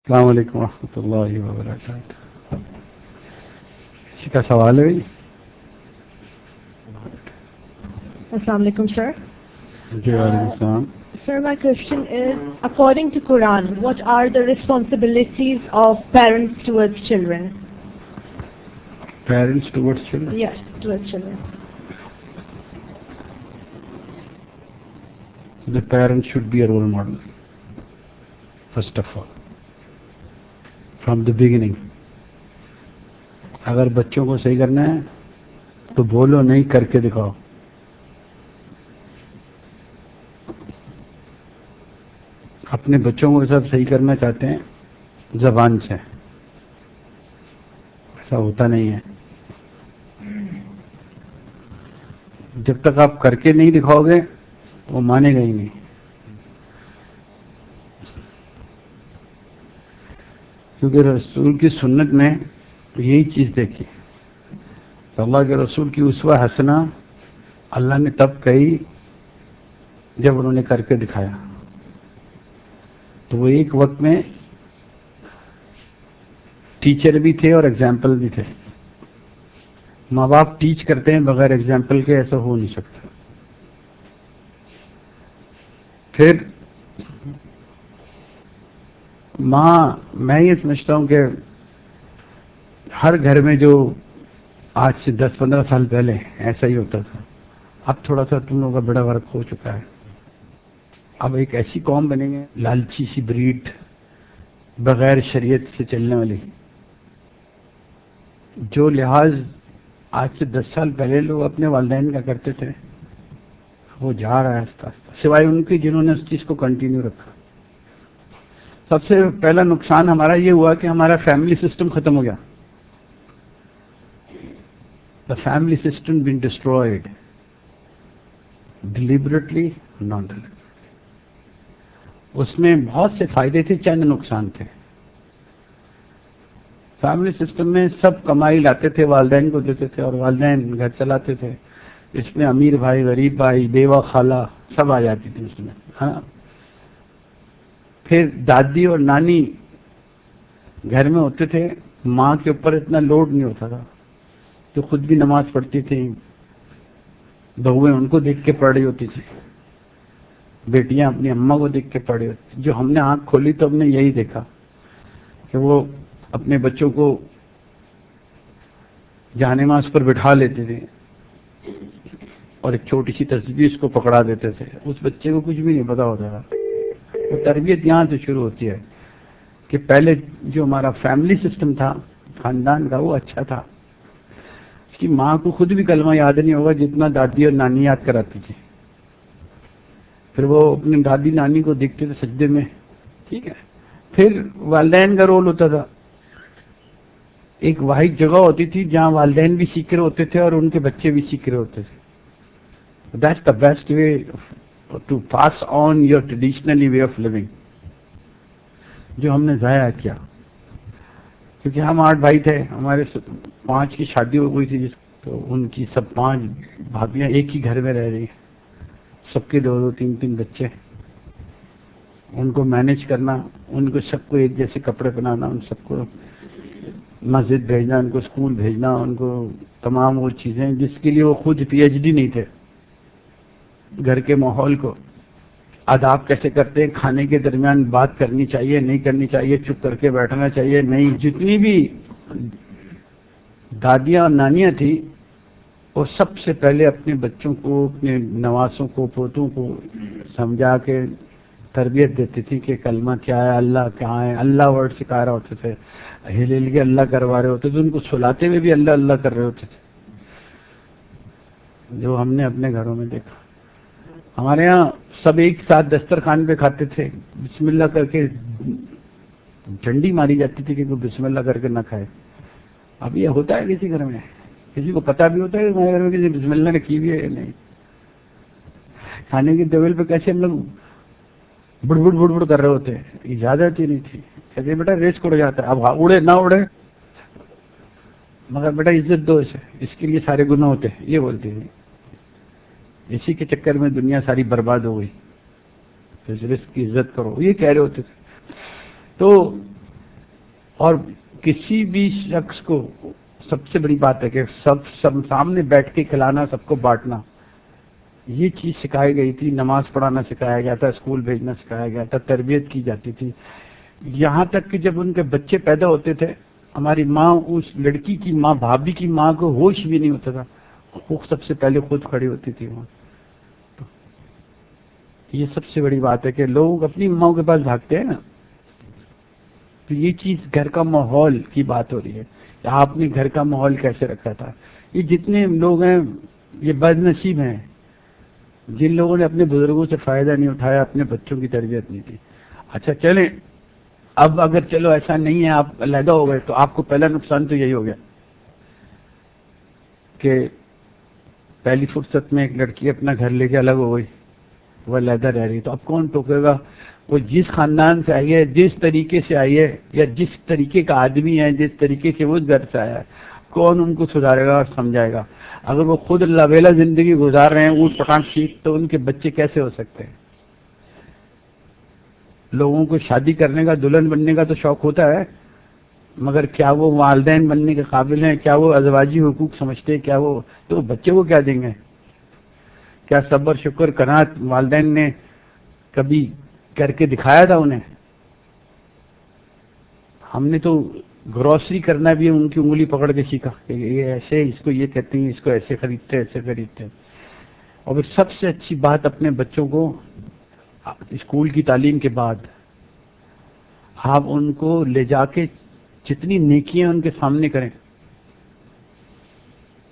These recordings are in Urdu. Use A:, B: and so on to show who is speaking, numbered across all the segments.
A: السلام علیکم ورحمۃ اللہ وبرکاتہ. کسی کا سوال ہے؟
B: Assalamu alaikum, sir.
A: جی وعلیکم السلام.
B: Sir, my question is, according to Quran, what are the responsibilities of parents towards children?
A: Parents towards children?
B: Yes, towards children.
A: The parent should be a role model, first of all, from the beginning. اگر بچوں کو صحیح کرنا ہے تو بولو نہیں، کر کے دکھاؤ. اپنے بچوں کو سب صحیح کرنا چاہتے ہیں زبان سے، ایسا ہوتا نہیں ہے. جب تک آپ کر کے نہیں دکھاؤ گے وہ مانے گا ہی نہیں. کیونکہ رسول کی سنت میں یہی چیز دیکھی. تو اللہ کے رسول کی اسوہ حسنہ اللہ نے تب کہی جب انہوں نے کر کے دکھایا. تو وہ ایک وقت میں ٹیچر بھی تھے اور ایگزامپل بھی تھے. ماں باپ ٹیچ کرتے ہیں بغیر ایگزامپل کے، ایسا ہو نہیں سکتا. پھر میں یہ سمجھتا ہوں کہ ہر گھر میں جو آج سے 10-15 سال پہلے ایسا ہی ہوتا تھا، اب تھوڑا سا تم لوگوں کا بڑا فرق ہو چکا ہے. اب ایک ایسی قوم بنیں گے، لالچی سی بریڈ، بغیر شریعت سے چلنے والی. جو لحاظ آج سے 10 سال پہلے لوگ اپنے والدین کا کرتے تھے وہ جا رہا ہے آہستہ آہستہ، سوائے ان کے جنہوں نے اس چیز کو کنٹینیو رکھا. سب سے پہلا نقصان ہمارا یہ ہوا کہ ہمارا فیملی سسٹم ختم ہو گیا. The family system been destroyed deliberately, not deliberately. اس میں بہت سے فائدے تھے، چند نقصان تھے. فیملی سسٹم میں سب کمائی لاتے تھے، والدین کو دیتے تھے اور والدین گھر چلاتے تھے. اس میں امیر بھائی، غریب بھائی، بیوہ، خالہ سب آ جاتی تھی اس میں. ہاں، پھر دادی اور نانی گھر میں ہوتے تھے، ماں کے اوپر اتنا لوڈ نہیں ہوتا تھا، جو خود بھی نماز پڑھتی تھی، بہویں ان کو دیکھ کے پڑھ رہی ہوتی تھی، بیٹیاں اپنی اماں کو دیکھ کے پڑھ رہی ہوتی. جو ہم نے آنکھ کھولی تو ہم نے یہی دیکھا کہ وہ اپنے بچوں کو جانماز پر بٹھا لیتے تھے اور ایک چھوٹی سی تسبیح اس کو پکڑا دیتے تھے. اس بچے کو کچھ بھی نہیں پتا ہوتا تھا. وہ تربیت یہاں سے شروع ہوتی ہے کہ پہلے جو ہمارا فیملی سسٹم تھا خاندان کا وہ اچھا تھا. اس کی ماں کو خود بھی کلمہ یاد نہیں ہوگا جتنا دادی اور نانی یاد کراتی تھی. پھر وہ اپنی دادی نانی کو دیکھتے تھے سجدے میں. ٹھیک ہے. پھر والدین کا رول ہوتا تھا. ایک واحد جگہ ہوتی تھی جہاں والدین بھی سیکھ رہے ہوتے تھے اور ان کے بچے بھی سیکھ رہے ہوتے تھے. That's the best way to pass on your traditionally way of living, جو ہم نے ضائع کیا. کیونکہ ہم 8 بھائی تھے، ہمارے 5 کی شادی ہو گئی تھی، تو ان کی سب 5 بھابیاں ایک ہی گھر میں رہ رہی ہیں. سب کے 2-2 3-3 بچے، ان کو مینیج کرنا، ان کو سب کو ایک جیسے کپڑے پہنانا، ان سب کو مسجد بھیجنا، ان کو اسکول بھیجنا، ان کو تمام وہ چیزیں جس کے لیے وہ خود PhD نہیں تھے. گھر کے ماحول کو، آداب کیسے کرتے ہیں، کھانے کے درمیان بات کرنی چاہیے نہیں کرنی چاہیے، چپ کر کے بیٹھنا چاہیے نہیں. جتنی بھی دادیاں اور نانیاں تھیں وہ سب سے پہلے اپنے بچوں کو، اپنے نواسوں کو، پوتوں کو سمجھا کے تربیت دیتی تھی کہ کلمہ کیا ہے، اللہ کہاں ہے. اللہ ورڈ سکھا رہے ہوتے تھے، ہل ہل کے اللہ کروا رہے ہوتے تھے. ان کو سلاتے ہوئے بھی اللہ اللہ کر رہے ہوتے تھے، جو ہم نے اپنے گھروں میں دیکھا. ہمارے ہاں سب ایک ساتھ دسترخوان پہ کھاتے تھے، بسم اللہ کر کے ڈنڈی ماری جاتی تھی کہ کوئی بسم اللہ کر کے نہ کھائے. اب یہ ہوتا ہے کسی گھر میں؟ کسی کو پتا بھی ہوتا ہے کہ ہمارے گھر میں کسی بسم اللہ نے کی بھی ہے یا نہیں؟ کھانے کی ٹیبل پہ کیسے ہم لوگ بڑ بڑ بڑ بڑ کر رہے ہوتے ہیں، اجازت ہی نہیں تھی. کہتے بیٹا ریس اڑ جاتا ہے، اب اڑے نہ اڑے مگر بیٹا عزت دو اسے، اس کے لیے سارے گناہ ہوتے ہیں، یہ بولتی تھی. اسی کے چکر میں دنیا ساری برباد ہو گئی. رزق کی عزت کرو، یہ کہہ رہے ہوتے تھے. تو اور کسی بھی شخص کو سب سے بڑی بات ہے کہ سب سامنے بیٹھ کے کھلانا، سب کو بانٹنا، یہ چیز سکھائی گئی تھی. نماز پڑھانا سکھایا گیا تھا، اسکول بھیجنا سکھایا گیا تھا، تربیت کی جاتی تھی. یہاں تک کہ جب ان کے بچے پیدا ہوتے تھے، ہماری ماں اس لڑکی کی ماں، بھابھی کی ماں کو ہوش بھی نہیں ہوتا تھا، وہ سب سے پہلے خود کھڑی ہوتی تھی وہاں. یہ سب سے بڑی بات ہے کہ لوگ اپنی ماں کے پاس بھاگتے ہیں نا. تو یہ چیز گھر کا ماحول کی بات ہو رہی ہے. آپ نے گھر کا ماحول کیسے رکھا تھا؟ یہ جتنے لوگ ہیں یہ بد نصیب ہیں جن لوگوں نے اپنے بزرگوں سے فائدہ نہیں اٹھایا، اپنے بچوں کی تربیت نہیں کی. اچھا چلیں، اب اگر چلو ایسا نہیں ہے، آپ علیحدہ ہو گئے، تو آپ کو پہلا نقصان تو یہی ہو گیا کہ پہلی فرصت میں ایک لڑکی اپنا گھر لے کے الگ ہو گئی، وہ علیحدہ رہ رہی. تو اب کون ٹوکے گا؟ وہ جس خاندان سے آئی ہے، جس طریقے سے آئی ہے، یا جس طریقے کا آدمی ہے، جس طریقے سے وہ گھر سے آیا ہے، کون ان کو سدھارے گا اور سمجھائے گا؟ اگر وہ خود لویلا زندگی گزار رہے ہیں اونٹ پٹھان سیکھ، تو ان کے بچے کیسے ہو سکتے ہیں؟ لوگوں کو شادی کرنے کا، دلہن بننے کا تو شوق ہوتا ہے، مگر کیا وہ والدین بننے کے قابل ہیں؟ کیا وہ ازواجی حقوق سمجھتے ہیں؟ کیا وہ تو بچے کو کیا دیں گے؟ کیا صبر شکر قناعت والدین نے کبھی کر کے دکھایا تھا انہیں؟ ہم نے تو گروسری کرنا بھی ان کی انگلی پکڑ کے سیکھا کہ یہ ایسے، اس کو یہ کہتے ہیں، اس کو ایسے خریدتے ہیں، ایسے خریدتے ہیں. اور پھر سب سے اچھی بات، اپنے بچوں کو اسکول کی تعلیم کے بعد آپ ان کو لے جا کے جتنی نیکیاں ان کے سامنے کریں.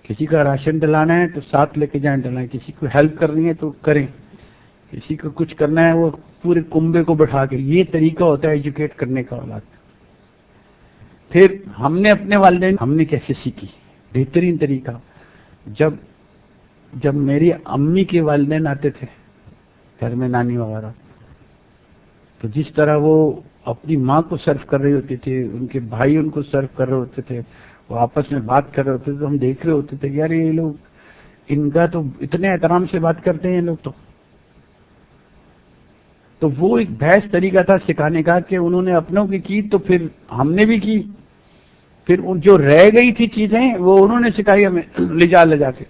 A: کسی کا راشن ڈلانا ہے تو ساتھ لے کے جائیں ڈلائیں، کسی کو ہیلپ کرنی ہے تو کریں، کسی کو کچھ کرنا ہے وہ پورے کنبے کو بٹھا کے. یہ طریقہ ہوتا ہے ایجوکیٹ کرنے کا اولاد. پھر ہم نے اپنے والدین ہم نے کیسے سیکھی؟ بہترین طریقہ، جب میری امی کے والدین آتے تھے گھر میں، نانی وغیرہ، تو جس طرح وہ اپنی ماں کو سرو کر رہی ہوتی تھی، ان کے بھائی ان کو سرو کر رہے ہوتے تھے، وہ آپس میں بات کر رہے ہوتے تھے، تو ہم دیکھ رہے ہوتے تھے یار یہ لوگ ان کا تو اتنے احترام سے بات کرتے ہیں یہ لوگ. تو وہ ایک بحث طریقہ تھا سکھانے کا کہ انہوں نے اپنوں کی تو پھر ہم نے بھی کی. پھر جو رہ گئی تھی چیزیں وہ انہوں نے سکھائی ہمیں لے جا کے.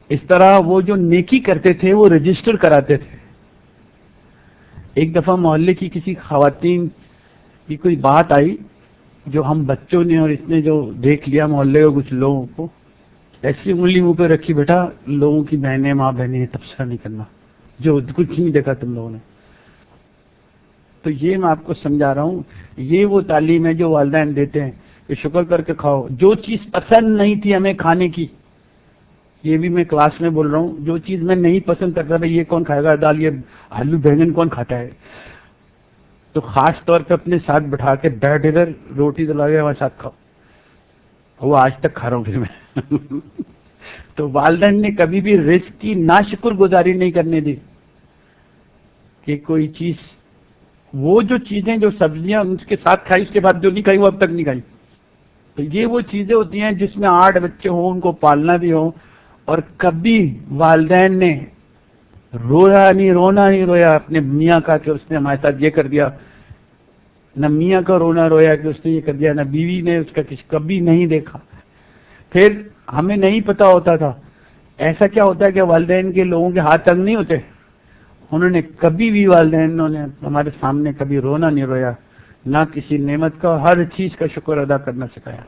A: اس طرح وہ جو نیکی کرتے تھے وہ رجسٹر کراتے تھے. ایک دفعہ محلے کی کسی خواتین کی کوئی بات آئی جو ہم بچوں نے اور اس نے جو دیکھ لیا محلے کے کچھ لوگوں کو، ایسی انگلی منہ پہ رکھی، بیٹا لوگوں کی بہنیں، ماں بہنیں، تبصرہ نہیں کرنا، جو کچھ نہیں دیکھا تم لوگوں نے. تو یہ میں آپ کو سمجھا رہا ہوں، یہ وہ تعلیم ہے جو والدین دیتے ہیں کہ شکر کر کے کھاؤ. جو چیز پسند نہیں تھی ہمیں کھانے کی، یہ بھی میں کلاس میں بول رہا ہوں، جو چیز میں نہیں پسند کرتا تھا، یہ کون کھائے گا دال، یہ آلو بینگن کون کھاتا ہے، تو خاص طور پہ اپنے ساتھ بٹھا کے بیٹھ ادھر روٹی دلا کے ہمارے ساتھ کھاؤ. وہ آج تک کھا رہا ہوں پھر میں. تو والدین نے کبھی بھی رزق کی ناشکر گزاری نہیں کرنے دی کہ کوئی چیز، وہ جو چیزیں، جو سبزیاں اس کے ساتھ کھائی، اس کے بعد جو نہیں کھائی وہ اب تک نہیں کھائی. تو یہ وہ چیزیں ہوتی ہیں جس میں 8 بچے ہوں، ان کو پالنا بھی ہو، اور کبھی والدین نے رونا نہیں رویا اپنے میاں کا کہ اس نے ہمارے ساتھ یہ کر دیا، نہ میاں کا رونا رویا کہ اس نے یہ کر دیا، نہ بیوی نے اس کا کبھی نہیں دیکھا. پھر ہمیں نہیں پتا ہوتا تھا ایسا کیا ہوتا ہے کہ والدین کے لوگوں کے ہاتھ تنگ نہیں ہوتے. انہوں نے کبھی بھی، والدین نے ہمارے سامنے کبھی رونا نہیں رویا، نہ کسی نعمت کا، ہر چیز کا شکر ادا کرنا سکھایا.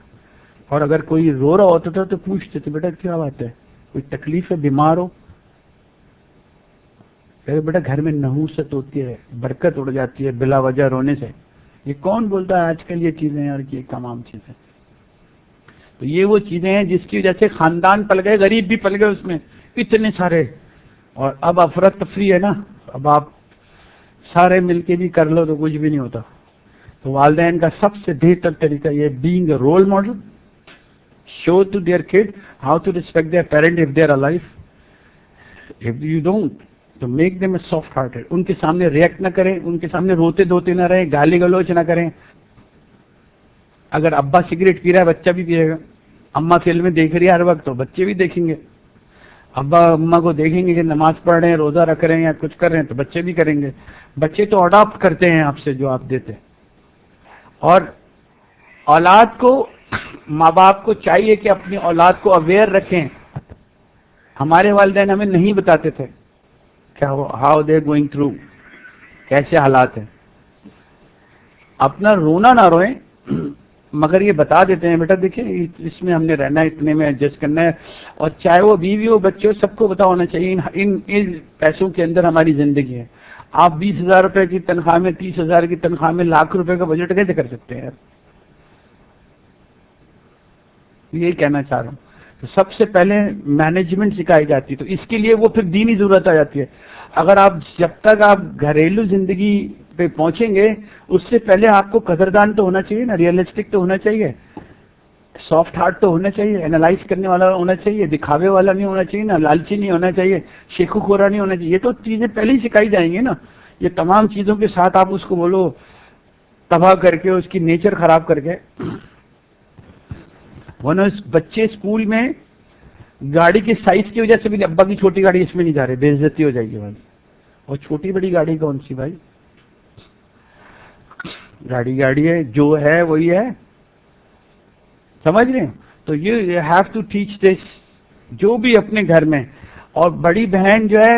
A: اور اگر کوئی رو رہا ہوتا تھا تو پوچھتے تھے بیٹا کیا بات ہے، کوئی تکلیف ہے، بیمار ہو؟ بیٹا گھر میں نحوست ہوتی ہے، برکت اڑ جاتی ہے بلا وجہ رونے سے. یہ کون بولتا ہے آج کل یہ چیزیں اور یہ تمام چیزیں؟ تو یہ وہ چیزیں ہیں جس کی وجہ سے خاندان پل گئے، غریب بھی پل گئے اس میں اتنے سارے. اور اب افراتفری ہے نا، اب آپ سارے مل کے بھی کر لو تو کچھ بھی نہیں ہوتا. تو والدین کا سب سے بہتر طریقہ یہ being a role model, show to their kid how to respect their parent if they are alive. If you don't to make them a soft hearted. ان کے سامنے ریئیکٹ نہ کریں، ان کے سامنے روتے دھوتے نہ رہیں، گالی گلوچ نہ کریں. اگر ابا سگریٹ پی رہا ہے بچہ بھی پیے گا، اماں فلمیں دیکھ رہی ہے ہر وقت تو بچے بھی دیکھیں گے. ابا اماں کو دیکھیں گے کہ نماز پڑھ رہے ہیں، روزہ رکھ رہے ہیں یا کچھ کر رہے ہیں تو بچے بھی کریں گے. بچے تو اڈاپٹ کرتے ہیں آپ سے جو آپ دیتے ہیں. اور اولاد کو، ماں باپ کو چاہیے کہ اپنی اولاد کو اویئر رکھیں. ہمارے والدین ہمیں نہیں بتاتے تھے کہ ہاؤ دے گوئنگ تھرو، کیسے حالات ہیں. اپنا رونا نہ روئیں، مگر یہ بتا دیتے ہیں بیٹا دیکھیں اس میں ہم نے رہنا ہے، اتنے میں ایڈجسٹ کرنا ہے. اور چاہے وہ بیوی ہو بچے ہو، سب کو پتا ہونا چاہیے ان پیسوں کے اندر ہماری زندگی ہے. آپ 20,000 روپے کی تنخواہ میں، 30,000 کی تنخواہ میں لاکھ روپے کا بجٹ کیسے کر سکتے ہیں؟ یہی کہنا چاہ رہا ہوں. تو سب سے پہلے مینجمنٹ سکھائی جاتی ہے، تو اس کے لیے وہ پھر دینی ضرورت آ جاتی ہے. اگر آپ جب تک آپ گھریلو زندگی پہ پہنچیں گے، اس سے پہلے آپ کو قدردان تو ہونا چاہیے نا، ریئلسٹک تو ہونا چاہیے، سافٹ ہارٹ تو ہونا چاہیے، اینالائز کرنے والا ہونا چاہیے، دکھاوے والا نہیں ہونا چاہیے نا، لالچی نہیں ہونا چاہیے، شیخو خورا نہیں ہونا چاہیے. یہ تو چیزیں پہلے ہی سکھائی جائیں گی نا. یہ تمام چیزوں کے ساتھ آپ اس کو بولو تباہ کر کے، اس کی نیچر خراب کر کے. ورنہ بچے اسکول میں گاڑی کے سائز کی وجہ سے بھی ابا کی چھوٹی گاڑی اس میں نہیں جا رہے، بے عزتی ہو جائے گی بھائی. اور چھوٹی بڑی گاڑی کون سی بھائی؟ گاڑی ہے، جو ہے وہی ہے، سمجھ رہے ہیں؟ تو you have to teach this جو بھی اپنے گھر میں. اور بڑی بہن جو ہے،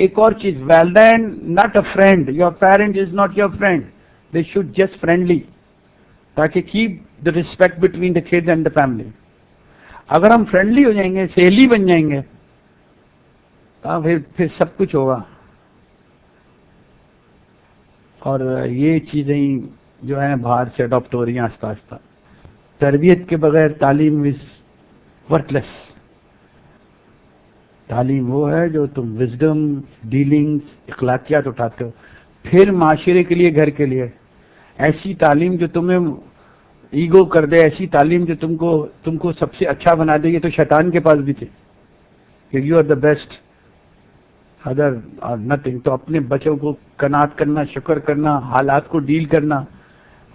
A: ایک اور چیز، والدین not a friend, your parent is not your friend, they should just friendly, تاکہ keep the respect between the kid and the family. اگر ہم فرینڈلی ہو جائیں گے، سہیلی بن جائیں گے، تو پھر سب کچھ ہوگا. اور یہ چیزیں جو ہیں باہر سے اڈاپٹ ہو رہی ہیں آہستہ آہستہ. تربیت کے بغیر تعلیم از ورتھ لیس. تعلیم وہ ہے جو تم وزڈم، ڈیلنگز، اخلاقیات اٹھاتے ہو، پھر معاشرے کے لیے، گھر کے لیے. ایسی تعلیم جو تمہیں ایگو کر دے، ایسی تعلیم جو تم کو سب سے اچھا بنا دے، یہ تو شیطان کے پاس بھی تھے کہ you are the best, other are nothing. تو اپنے بچوں کو قناعت کرنا، شکر کرنا، حالات کو ڈیل کرنا،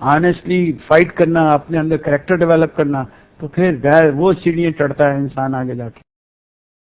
A: آنیسٹلی فائٹ کرنا، اپنے اندر کریکٹر ڈیولپ کرنا، تو پھر وہ سیڑھیاں چڑھتا ہے انسان آگے جا کے.